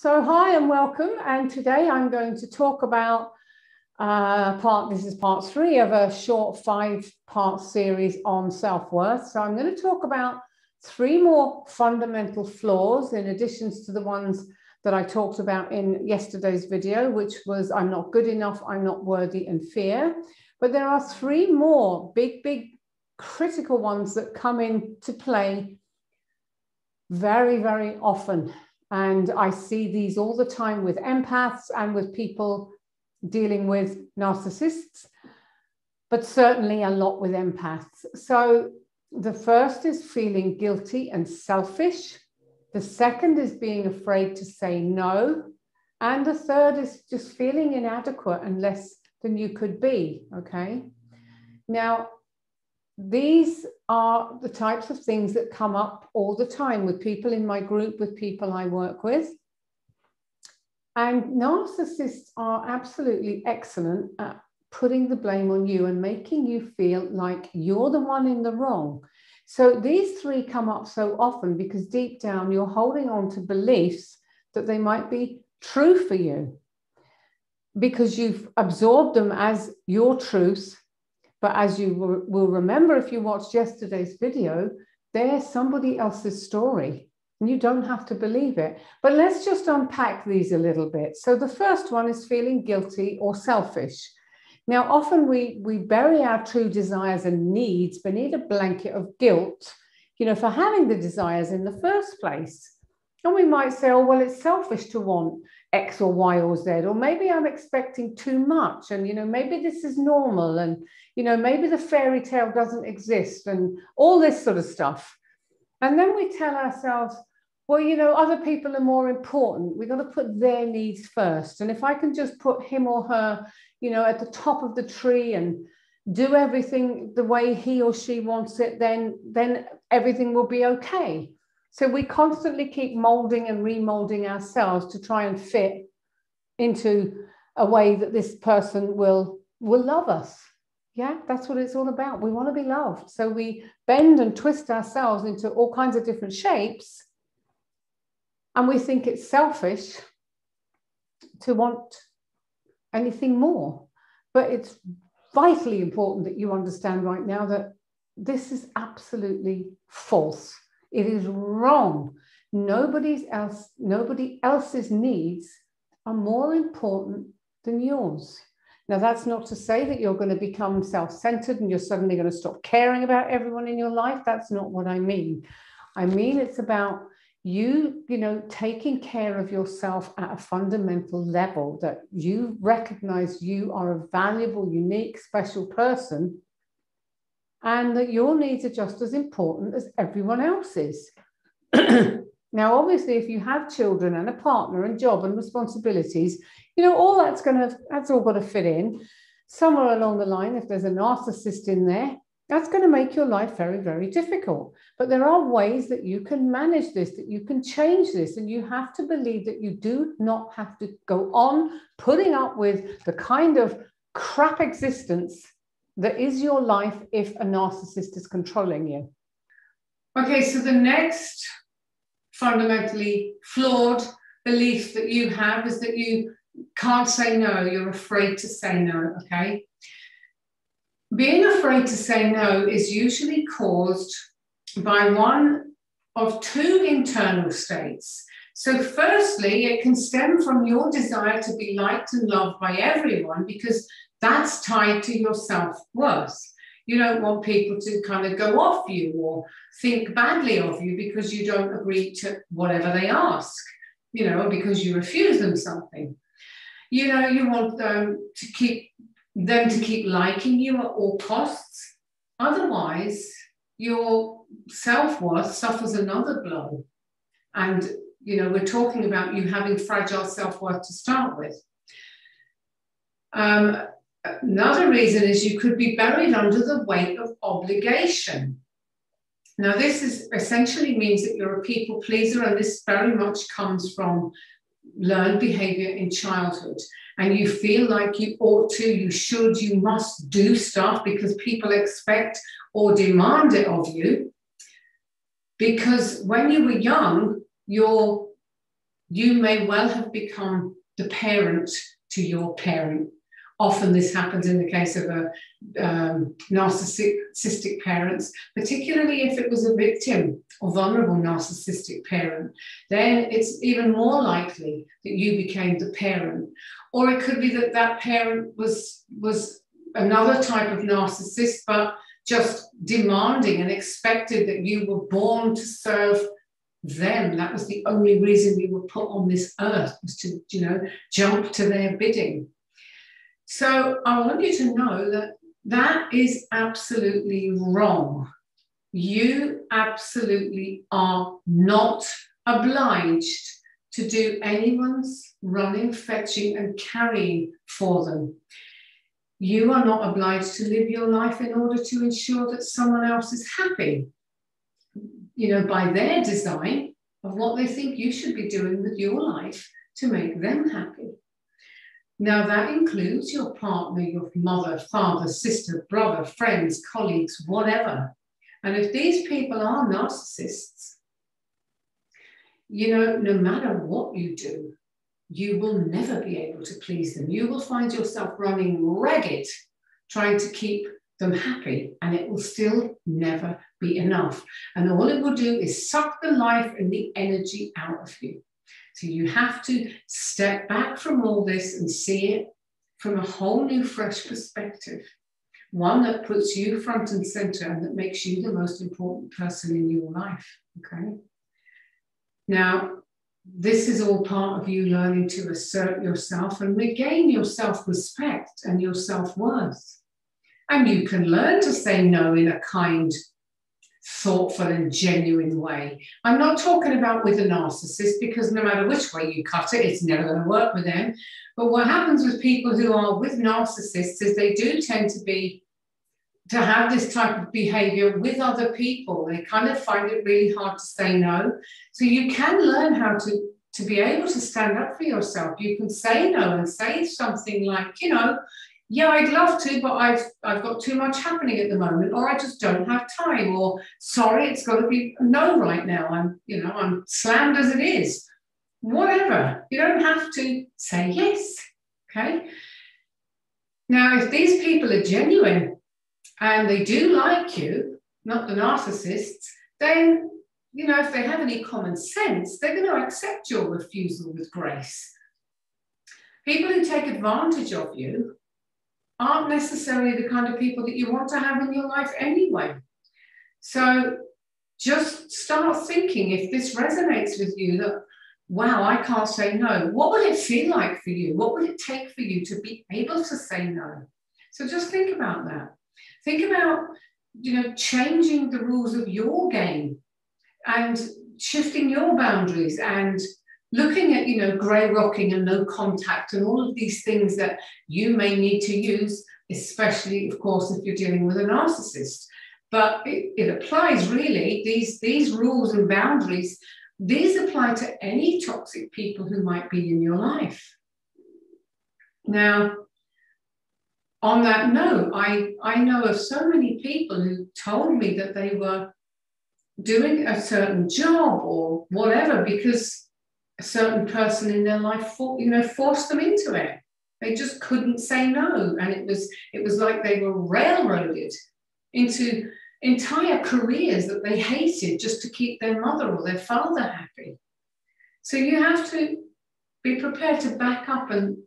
So hi and welcome, and today I'm going to talk about this is part 3 of a short 5-part series on self-worth. So I'm going to talk about 3 more fundamental flaws in addition to the ones that I talked about in yesterday's video, which was I'm not good enough, I'm not worthy, and fear. But there are 3 more big critical ones that come into play very often. And I see these all the time with empaths and with people dealing with narcissists, but certainly a lot with empaths. So the first is feeling guilty and selfish. The second is being afraid to say no. And the third is just feeling inadequate and less than you could be, okay? Now, these are the types of things that come up all the time with people in my group, with people I work with. And narcissists are absolutely excellent at putting the blame on you and making you feel like you're the one in the wrong. So these 3 come up so often because deep down you're holding on to beliefs that they might be true for you because you've absorbed them as your truths. But as you will remember if you watched yesterday's video, they're somebody else's story and you don't have to believe it. But let's just unpack these a little bit. So the first one is feeling guilty or selfish. Now, often we bury our true desires and needs beneath a blanket of guilt, for having the desires in the first place. And we might say, oh, well, it's selfish to want X or Y or Z, or maybe I'm expecting too much. And, maybe this is normal. And, maybe the fairy tale doesn't exist and all this sort of stuff. And then we tell ourselves, well, other people are more important. We've got to put their needs first. And if I can just put him or her, at the top of the tree and do everything the way he or she wants it, then everything will be okay. So we constantly keep molding and remolding ourselves to try and fit into a way that this person will love us. Yeah, that's what it's all about. We want to be loved. So we bend and twist ourselves into all kinds of different shapes. And we think it's selfish to want anything more. But it's vitally important that you understand right now that this is absolutely false. It is wrong. Nobody else's needs are more important than yours. Now, that's not to say that you're going to become self-centered and you're suddenly going to stop caring about everyone in your life. That's not what I mean. I mean, it's about you, taking care of yourself at a fundamental level, that you recognize you are a valuable, unique, special person, and that your needs are just as important as everyone else's. Now, obviously, if you have children and a partner and job and responsibilities, all that's all got to fit in. Somewhere along the line, if there's a narcissist in there, that's going to make your life very difficult. But there are ways that you can manage this, that you can change this, and you have to believe that you do not have to go on putting up with the kind of crap existence that is your life if a narcissist is controlling you. Okay, so the next fundamentally flawed belief that you have is that you can't say no. You're afraid to say no, okay? Being afraid to say no is usually caused by one of 2 internal states. So firstly, it can stem from your desire to be liked and loved by everyone because that's tied to your self-worth. You don't want people to kind of go off you or think badly of you because you don't agree to whatever they ask, because you refuse them something. You want them to keep liking you at all costs. Otherwise, your self-worth suffers another blow. And, we're talking about you having fragile self-worth to start with. Another reason is you could be buried under the weight of obligation. Now, this essentially means that you're a people pleaser, and this very much comes from learned behavior in childhood. And you feel like you ought to, you should, you must do stuff because people expect or demand it of you. Because when you were young, your You may well have become the parent to your parent. Often this happens in the case of narcissistic parents, particularly if it was a victim or vulnerable narcissistic parent. Then it's even more likely that you became the parent. Or it could be that that parent was another type of narcissist, but just demanding and expected that you were born to serve them. That was the only reason you were put on this earth, was to, jump to their bidding. So I want you to know that that is absolutely wrong. You absolutely are not obliged to do anyone's running, fetching, and carrying for them. You are not obliged to live your life in order to ensure that someone else is happy, by their design of what they think you should be doing with your life to make them happy. Now, that includes your partner, your mother, father, sister, brother, friends, colleagues, whatever. And if these people are narcissists, no matter what you do, you will never be able to please them. You will find yourself running ragged, trying to keep them happy, and it will still never be enough. And all it will do is suck the life and the energy out of you. So you have to step back from all this and see it from a whole new, fresh perspective. One that puts you front and center and that makes you the most important person in your life, okay? Now, this is all part of you learning to assert yourself and regain your self-respect and your self-worth. And you can learn to say no in a kind, thoughtful and genuine way. I'm not talking about with a narcissist, because no matter which way you cut it, it's never going to work with them. But what happens with people who are with narcissists is they do tend to have this type of behavior with other people. They kind of find it really hard to say no. So you can learn how to be able to stand up for yourself. You can say no and say something like, yeah, I'd love to, but I've got too much happening at the moment, or I just don't have time, or sorry, it's got to be a no right now. I'm slammed as it is. Whatever. You don't have to say yes. Okay. Now, if these people are genuine and they do like you, not the narcissists, then, if they have any common sense, they're going to accept your refusal with grace. People who take advantage of you aren't necessarily the kind of people that you want to have in your life anyway. So just start thinking, if this resonates with you, that, wow, I can't say no. What would it feel like for you? What would it take for you to be able to say no? So just think about that. Think about, changing the rules of your game and shifting your boundaries and looking at, grey rocking and no contact and all of these things that you may need to use, especially, of course, if you're dealing with a narcissist. But it applies really, these rules and boundaries, these apply to any toxic people who might be in your life. Now, on that note, I know of so many people who told me that they were doing a certain job or whatever because a certain person in their life, forced them into it. They just couldn't say no, and it was like they were railroaded into entire careers that they hated just to keep their mother or their father happy. So you have to be prepared to back up and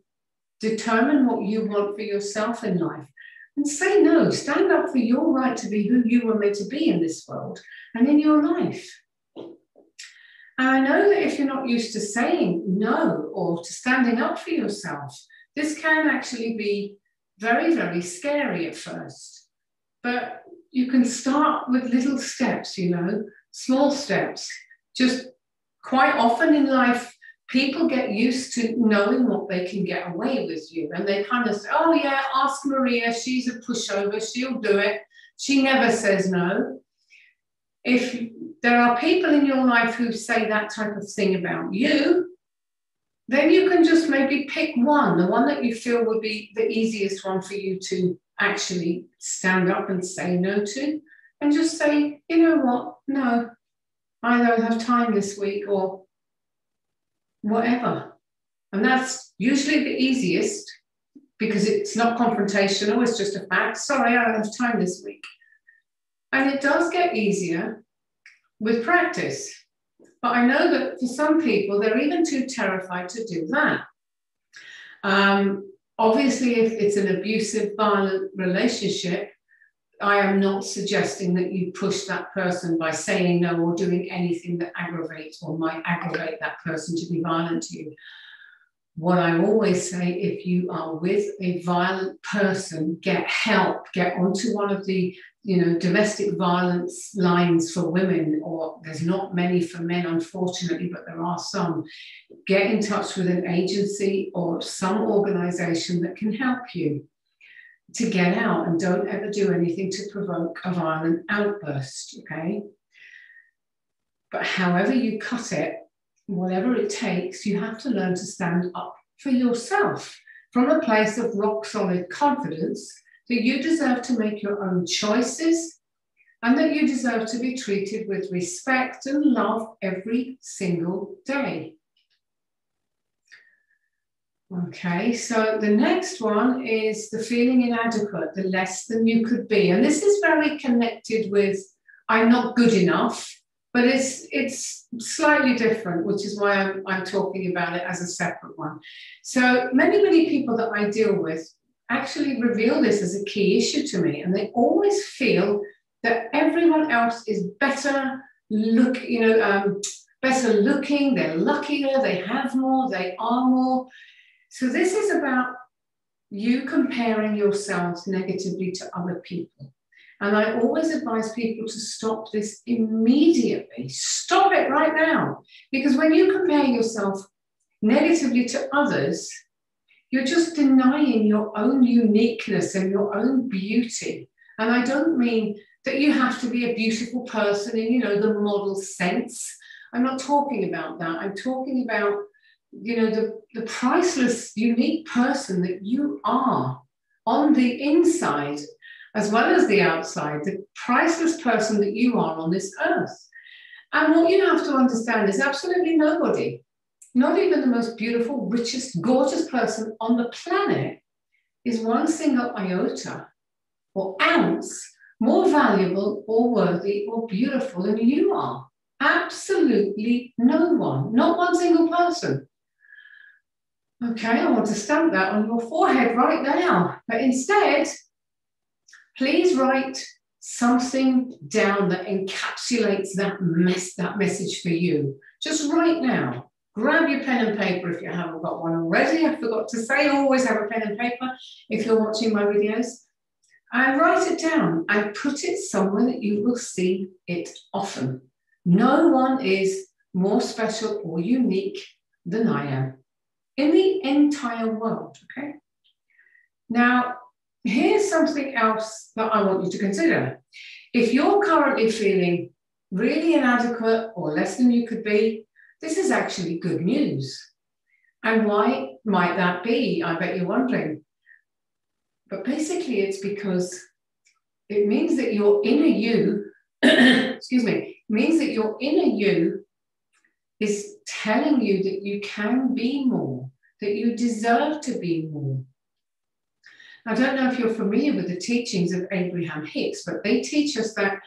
determine what you want for yourself in life and say no. Stand up for your right to be who you were meant to be in this world and in your life. And I know that if you're not used to saying no or to standing up for yourself, this can actually be very, very scary at first. But you can start with little steps, small steps. Just quite often in life, people get used to knowing what they can get away with you. And they kind of say, oh yeah, ask Maria, she's a pushover, she'll do it. She never says no. If there are people in your life who say that type of thing about you, then you can just maybe pick one, the one that you feel would be the easiest one for you to actually stand up and say no to, and just say, you know what, no, I don't have time this week, or whatever. And that's usually the easiest because it's not confrontational, it's just a fact. Sorry, I don't have time this week. And it does get easier with practice. But I know that for some people, they're even too terrified to do that. Obviously, if it's an abusive, violent relationship, I am not suggesting that you push that person by saying no or doing anything that aggravates or might aggravate that person to be violent to you. What I always say, if you are with a violent person, get help, get onto one of the domestic violence lines for women, or there's not many for men, unfortunately, but there are some. Get in touch with an agency or some organization that can help you to get out, and don't ever do anything to provoke a violent outburst, okay? But however you cut it, whatever it takes, you have to learn to stand up for yourself from a place of rock solid confidence that you deserve to make your own choices and that you deserve to be treated with respect and love every single day. Okay, so the next one is the feeling inadequate, the less than you could be. And this is very connected with I'm not good enough, but it's slightly different, which is why I'm talking about it as a separate one. So many people that I deal with actually reveal this as a key issue to me, and they always feel that everyone else is better better looking, they're luckier, they have more, they are more. So this is about you comparing yourselves negatively to other people. And I always advise people to stop this immediately. Stop it right now. Because when you compare yourself negatively to others, you're just denying your own uniqueness and your own beauty. And I don't mean that you have to be a beautiful person in, the model sense. I'm not talking about that. I'm talking about, the priceless, unique person that you are on the inside, as well as the outside, the priceless person that you are on this earth. And what you have to understand is absolutely nobody, not even the most beautiful, richest, gorgeous person on the planet, is one single iota or ounce more valuable or worthy or beautiful than you are. Absolutely no one, not one single person. Okay, I want to stamp that on your forehead right now. But instead, please write something down that encapsulates that message for you. Just right now. Grab your pen and paper if you haven't got one already. I forgot to say, always have a pen and paper if you're watching my videos. And write it down and put it somewhere that you will see it often. No one is more special or unique than I am in the entire world, okay? Now, here's something else that I want you to consider. If you're currently feeling really inadequate or less than you could be, this is actually good news. And why might that be? I bet you're wondering. But basically, it's because it means that your inner you, means that your inner you is telling you that you can be more, that you deserve to be more. I don't know if you're familiar with the teachings of Abraham Hicks, but they teach us that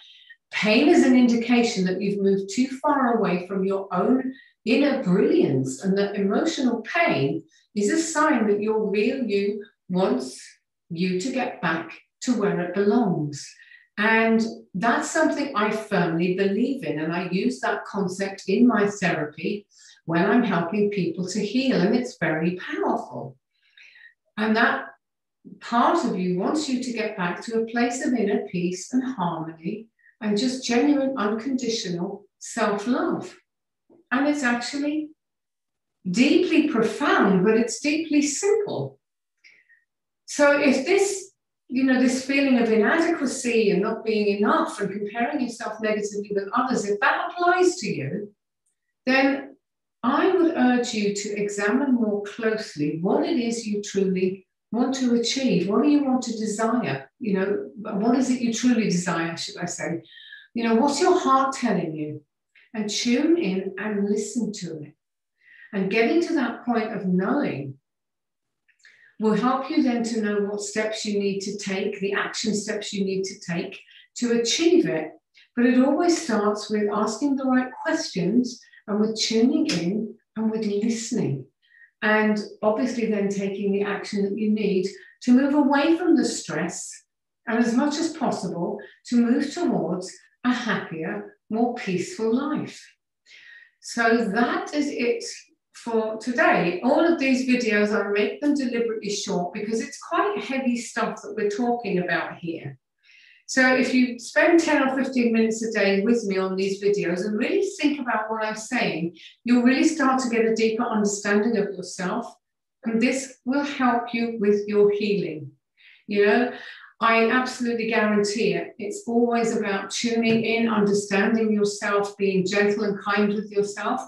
pain is an indication that you've moved too far away from your own inner brilliance, and that emotional pain is a sign that your real you wants you to get back to where it belongs. And that's something I firmly believe in, and I use that concept in my therapy when I'm helping people to heal, and it's very powerful. And that part of you wants you to get back to a place of inner peace and harmony and just genuine, unconditional self-love. And it's actually deeply profound, but it's deeply simple. So if this, this feeling of inadequacy and not being enough and comparing yourself negatively with others, if that applies to you, then I would urge you to examine more closely what it is you truly want to achieve. What do you want to desire? What is it you truly desire, should I say? What's your heart telling you? And tune in and listen to it. And getting to that point of knowing will help you then to know what steps you need to take, the action steps you need to take to achieve it. But it always starts with asking the right questions and with tuning in and with listening. And obviously then taking the action that you need to move away from the stress and as much as possible to move towards a happier, more peaceful life. So that is it for today. All of these videos, I make them deliberately short because it's quite heavy stuff that we're talking about here. So if you spend 10 or 15 minutes a day with me on these videos and really think about what I'm saying, you'll really start to get a deeper understanding of yourself. And this will help you with your healing. You know, I absolutely guarantee it. It's always about tuning in, understanding yourself, being gentle and kind with yourself,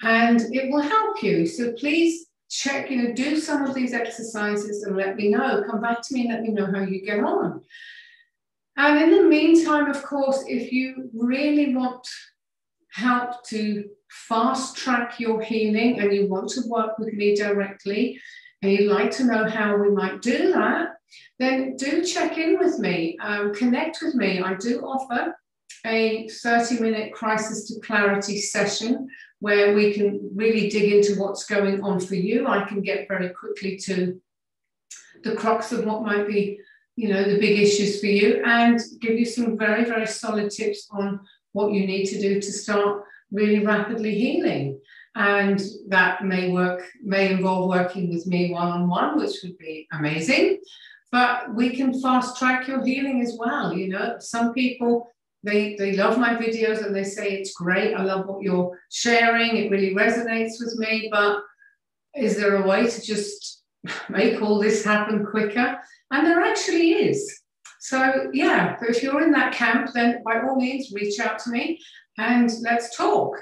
and it will help you. So please check, do some of these exercises and let me know. Come back to me and let me know how you get on. And in the meantime, of course, if you really want help to fast track your healing and you want to work with me directly and you'd like to know how we might do that, then do check in with me, connect with me. I do offer a 30-minute crisis to clarity session where we can really dig into what's going on for you. I can get very quickly to the crux of what might be the big issues for you and give you some very, very solid tips on what you need to do to start really rapidly healing. And that may involve working with me one-on-one, which would be amazing. But we can fast track your healing as well. Some people, they love my videos and they say, it's great, I love what you're sharing, it really resonates with me, but is there a way to just make all this happen quicker? And there actually is. So yeah, if you're in that camp, then by all means, reach out to me and let's talk.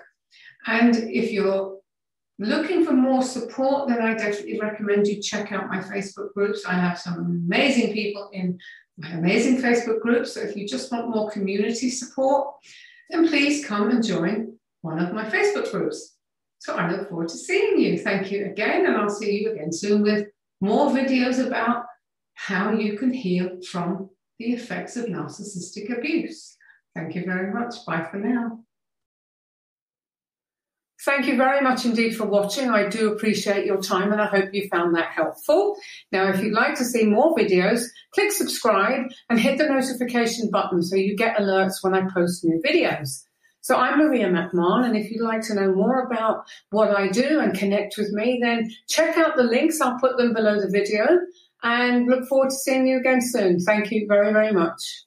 And if you're looking for more support, then I definitely recommend you check out my Facebook groups. I have some amazing people in my amazing Facebook groups. So if you just want more community support, then please come and join one of my Facebook groups. So I look forward to seeing you. Thank you again, and I'll see you again soon with more videos about how you can heal from the effects of narcissistic abuse. Thank you very much. Bye for now. Thank you very much indeed for watching. I do appreciate your time and I hope you found that helpful. Now, if you'd like to see more videos, click subscribe and hit the notification button so you get alerts when I post new videos. So I'm Maria McMahon, and if you'd like to know more about what I do and connect with me, then check out the links. I'll put them below the video and look forward to seeing you again soon. Thank you very, very much.